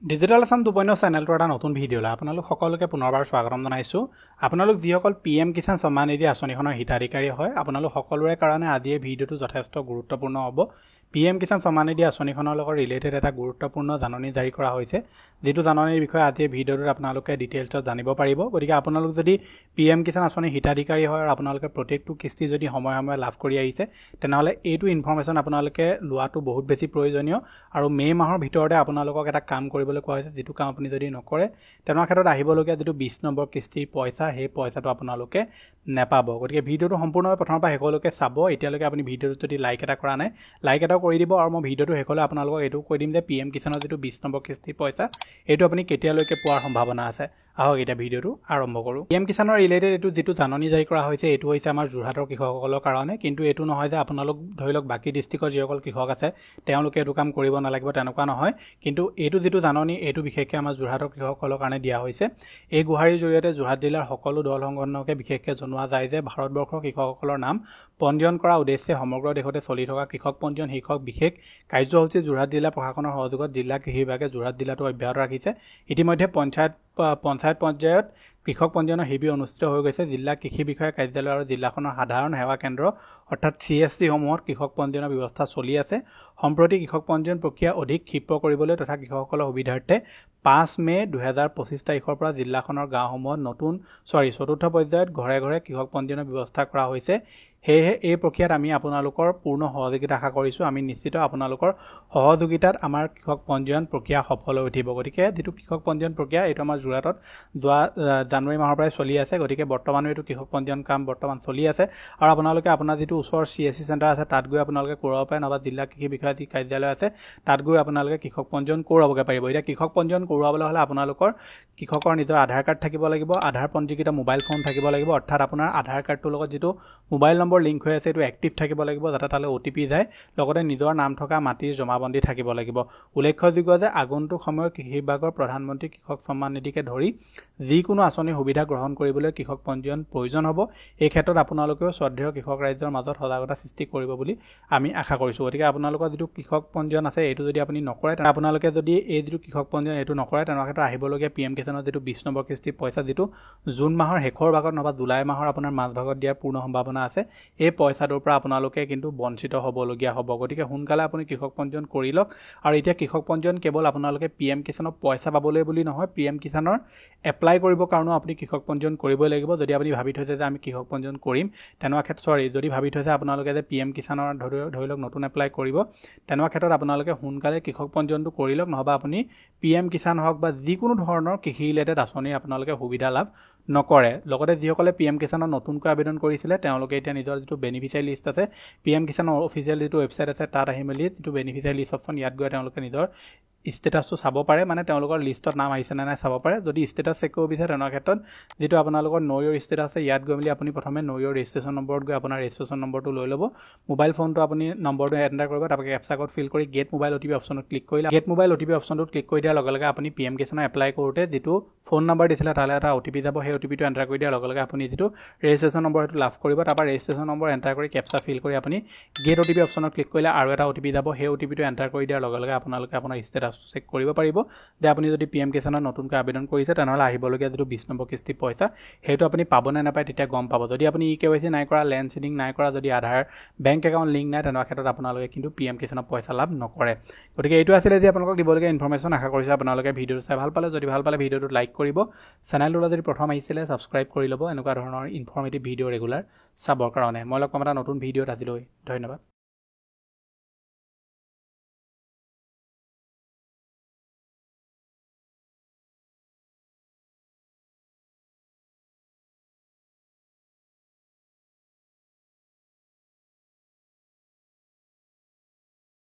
Digital Assam 2.0 চেনেলটো এটা নতুন ভিডিঅ'লৈ আপোনালোক সকলোকে পুনৰবাৰ স্বাগতম জনাইছোঁ। আপোনালোক যিসকল PM কিষাণ সন্মান নিধি আঁচনিখনৰ হিতাধিকাৰী হয় আপোনালোক সকলোৰে কাৰণে আজি এই ভিডিঅ'টো যথেষ্ট গুৰুত্বপূৰ্ণ হ'ব। PM কিষাণ সন্মান নিধি আঁচনিখনৰ লগত ৰিলেটেড এটা গুৰুত্বপূৰ্ণ জাননী জাৰি কৰা হৈছে, যিটো জাননীৰ বিষয়ে আজি এই ভিডিঅ'টোত আপোনালোকে ডিটেইলছত জানিব পাৰিব। গতিকে আপোনালোক যদি PM কিষাণ আঁচনিৰ হিতাধিকাৰী হয় আৰু আপোনালোকে প্ৰত্যেকটো কিস্তি যদি সময়ে সময়ে লাভ কৰি আহিছে, তেনেহ'লে এইটো ইনফৰমেশ্যন আপোনালোকে লোৱাটো বহুত বেছি প্ৰয়োজনীয়। আৰু মে' মাহৰ ভিতৰতে আপোনালোকক এটা কাম কৰিবলৈ কোৱা হৈছে, যিটো কাম আপুনি যদি নকৰে তেনে ক্ষেত্ৰত আহিবলগীয়া যিটো 20 নম্বৰ কিস্তিৰ পইচা, সেই পইচাটো আপোনালোকে নেপাব। গতিকে ভিডিঅ'টো সম্পূৰ্ণভাৱে প্ৰথমৰ পৰা শেষলৈকে চাব। এতিয়ালৈকে আপুনি ভিডিঅ'টো যদি লাইক এটা কৰা নাই, লাইক এটা কৰি দিব। আৰু মই ভিডিঅ'টো শেষলৈ আপোনালোকক এইটো কৈ দিম যে PM কিষাণৰ যিটো 20 নম্বৰ কিস্তিৰ পইচা, এইটো আপুনি কেতিয়ালৈকে পোৱাৰ সম্ভাৱনা আছে। আহক এতিয়া ভিডিঅ'টো আৰম্ভ কৰোঁ। PM কিষাণৰ ৰিলেটেড এইটো যিটো জাননী জাৰি কৰা হৈছে, এইটো হৈছে আমাৰ যোৰহাটৰ কৃষকসকলৰ কাৰণে। কিন্তু এইটো নহয় যে আপোনালোক ধৰি লওক বাকী ডিষ্ট্ৰিক্টৰ যিসকল কৃষক আছে তেওঁলোকে এইটো কাম কৰিব নালাগিব, তেনেকুৱা নহয়। কিন্তু এইটো যিটো জাননী, এইটো বিশেষকৈ আমাৰ যোৰহাটৰ কৃষকসকলৰ কাৰণে দিয়া হৈছে। এই গুহাৰিৰ জৰিয়তে যোৰহাট জিলাৰ সকলো দল সংগঠনকে বিশেষকৈ জনোৱা যায় যে ভাৰতবৰ্ষৰ কৃষকসকলৰ নাম পঞ্জীয়ন কৰাৰ উদ্দেশ্যে সমগ্ৰ দেশতে চলি থকা কৃষক পঞ্জীয়ন শীৰ্ষক বিশেষ কাৰ্যসূচী যোৰহাট জিলা প্ৰশাসনৰ সহযোগত জিলা কৃষি বিভাগে যোৰহাট জিলাটো অব্যাহত ৰাখিছে। ইতিমধ্যে পঞ্চায়ত পৰ্যায়ত কৃষক পঞ্জীয়নৰ শিবিৰ অনুষ্ঠিত হৈ গৈছে। জিলা কৃষি বিষয়া কাৰ্যালয় আৰু জিলাখনৰ সাধাৰণ সেৱা কেন্দ্ৰ অৰ্থাৎ CSC সমূহত কৃষক পঞ্জীয়নৰ ব্যৱস্থা চলি আছে। সম্প্ৰতি কৃষক পঞ্জীয়ন প্ৰক্ৰিয়া অধিক ক্ষীপ্ৰ কৰিবলৈ তথা কৃষকসকলৰ সুবিধাৰ্থে 5 মে' 2025 তাৰিখৰ পৰা জিলাখনৰ গাঁওসমূহত চতুৰ্থ পৰ্যায়ত ঘৰে ঘৰে কৃষক পঞ্জীয়নৰ ব্যৱস্থা কৰা হৈছে। সেয়েহে এই প্ৰক্ৰিয়াত আমি আপোনালোকৰ পূৰ্ণ সহযোগিতা আশা কৰিছোঁ। আমি নিশ্চিত আপোনালোকৰ সহযোগিতাত আমাৰ কৃষক পঞ্জীয়ন প্ৰক্ৰিয়া সফল হৈ উঠিব। গতিকে যিটো কৃষক পঞ্জীয়ন প্ৰক্ৰিয়া, এইটো আমাৰ যোৰহাটত যোৱা জানুৱাৰী মাহৰ পৰাই চলি আছে। গতিকে বৰ্তমানো এইটো কৃষক পঞ্জীয়ন কাম বৰ্তমান চলি আছে। আৰু আপোনালোকে আপোনাৰ যিটো ওচৰৰ CSC চেণ্টাৰ আছে তাত গৈ আপোনালোকে কৰাব পাৰে, নহবা জিলা কৃষি বিষয়া যি কাৰ্যালয় আছে তাত গৈ আপোনালোকে কৃষক পঞ্জীয়ন কৰাবগৈ পাৰিব। এতিয়া কৃষক পঞ্জীয়ন কৰোৱাবলৈ হ'লে আপোনালোকৰ কৃষকৰ নিজৰ আধাৰ কাৰ্ড থাকিব লাগিব, আধাৰ পঞ্জীকৃত মোবাইল ফোন থাকিব লাগিব। অৰ্থাৎ আপোনাৰ আধাৰ কাৰ্ডটোৰ লগত যিটো মোবাইল নম্বৰ লিংক হৈ আছে এইটো এক্টিভ থাকিব লাগিব, যাতে তালৈ OTP যায়। লগতে নিজৰ নাম থকা মাটিৰ জমাবন্দী থাকিব লাগিব। উল্লেখযোগ্য যে আগন্তুক সময়ত কৃষি বিভাগৰ প্ৰধানমন্ত্ৰী কৃষক সন্মান নিধিকে ধৰি যিকোনো আঁচনিৰ সুবিধা গ্ৰহণ কৰিবলৈ কৃষক পঞ্জীয়ন প্ৰয়োজন হ'ব। এই ক্ষেত্ৰত আপোনালোকেও শ্ৰদ্ধেয় কৃষক ৰাইজৰ মাজত সজাগতা সৃষ্টি কৰিব বুলি আমি আশা কৰিছোঁ। গতিকে আপোনালোকৰ যিটো কৃষক পঞ্জীয়ন আছে এইটো যদি আপুনি নকৰে, আপোনালোকে যদি এই যিটো কৃষক পঞ্জীয়ন এইটো নকৰে, তেনে ক্ষেত্ৰত আহিবলগীয়া PM কিষাণৰ যিটো 20 নম্বৰ কিস্তিৰ পইচা, যিটো জুন মাহৰ শেষৰ ভাগত নহবা জুলাই মাহৰ আপোনাৰ মাজভাগত দিয়াৰ পূৰ্ণ সম্ভাৱনা আছে, এই পইচাটোৰ পৰা আপোনালোকে কিন্তু বঞ্চিত হ'বলগীয়া হ'ব। গতিকে সোনকালে আপুনি কৃষক পঞ্জীয়ন কৰি লওক। আৰু এতিয়া কৃষক পঞ্জীয়ন কেৱল আপোনালোকে PM কিষাণৰ পইচা পাবলৈ বুলি নহয়, PM কিষাণৰ এপ্লাই কৰিবৰ কাৰণেও আপুনি কৃষক পঞ্জীয়ন কৰিবই লাগিব। যদি আপুনি ভাবি থৈছে যে আমি কৃষক পঞ্জীয়ন কৰিম, তেনেকুৱা ক্ষেত্ৰত যদি ভাবি থৈছে আপোনালোকে যে PM কিষাণৰ ধৰি লওক নতুন এপ্লাই কৰিব, তেনেকুৱা ক্ষেত্ৰত আপোনালোকে সোনকালে কৃষক পঞ্জীয়নটো কৰি লওক। নহবা আপুনি PM কিষাণ হওক বা যিকোনো ধৰণৰ কৃষি ৰিলেটেড আঁচনিৰ আপোনালোকে সুবিধা লাভ নকৰে। লগতে যিসকলে PM কিষাণৰ নতুনকৈ আবেদন কৰিছিলে তেওঁলোকে এতিয়া নিজৰ যিটো বেনিফিচিয়াৰী লিষ্ট আছে, PM কিষাণৰ অফিচিয়েল যিটো ৱেবছাইট আছে তাত আহি মেলি যিটো বেনিফিচিয়াৰী লিষ্ট অপশ্যন, ইয়াত গৈ তেওঁলোকে নিজৰ ষ্টেটাছটো চাব পাৰে, মানে তেওঁলোকৰ লিষ্টত নাম আহিছে নে নাই চাব পাৰে। যদি ষ্টেটাছ চেক কৰিব বিচাৰে তেনেকুৱা ক্ষেত্ৰত যিটো আপোনালোকৰ ন' ইয়ৰ ষ্টেটাছ আছে, ইয়াত গৈ মেলি আপুনি প্ৰথমে ন' ইয়ৰ ৰেজিষ্ট্ৰেশ্যন নম্বৰত গৈ আপোনাৰ ৰেজিষ্ট্ৰেশ্যন নম্বৰটো লৈ ল'ব। মোবাইল ফোনটো আপুনি নম্বৰটো এণ্টাৰ কৰিব, তাৰপৰা কেপচা কোড ফিল কৰি গেট মোবাইল OTP অপশ্যনত ক্লিক কৰিলে, গেট মোবাইল OTP অপশ্যনটোত ক্লিক কৰি দিয়াৰ লগে লগে আপুনি PM কিষাণৰ এপ্লাই কৰোঁতে যিটো ফোন নম্বৰ দিছিলে তালৈ এটা OTP যাব। সেই OTPটো এণ্টাৰ কৰি দিয়াৰ লগে লগে আপুনি যিটো ৰেজিষ্ট্ৰেশ্যন নম্বৰ সেইটো লাভ কৰিব। তাৰপৰা ৰেজিষ্ট্ৰেশ্যন নম্বৰ এণ্টাৰ কৰি কেপচা ফিল কৰি আপুনি গেট OTP অপশ্যনত ক্লিক কৰিলে আৰু এটা OTP যাব। সেই OTPটো এণ্টাৰ কৰি দিয়াৰ লগে লগে আপোনালোকে আপোনাৰ ষ্টেটাছটো চেক কৰিব পাৰিব যে আপুনি যদি PM কিষাণৰ নতুনকৈ আবেদন কৰিছে, তেনেহ'লে আহিবলগীয়া যিটো 20 নম্বৰ কিস্তি পইচা সেইটো আপুনি পাবনে নাপায় তেতিয়া গম পাব। যদি আপুনি KYC নাই কৰা, লেণ্ড চিডিং নাই কৰা, যদি আধাৰ বেংক একাউণ্ট লিংক নাই, তেনেকুৱা ক্ষেত্ৰত আপোনালোকে কিন্তু PM কিষাণৰ পইচা লাভ নকৰে। গতিকে এইটো আছিলে যে আপোনালোকক দিবলগীয়া ইনফৰমেশ্যন। আশা কৰিছোঁ আপোনালোকে ভিডিঅ'টো চাই ভাল পালে। যদি ভাল পালে ভিডিঅ'টো লাইক কৰিব, চেনেলটোলৈ যদি প্ৰথম আহিছিলে ছাবস্ক্ৰাইব কৰি ল'ব এনেকুৱা ধৰণৰ ইনফৰমেটিভ ভিডিঅ' ৰেগুলাৰ চাবৰ কাৰণে। মই লগ পাম এটা নতুন ভিডিঅ'ত। আজিলৈ ধন্যবাদ।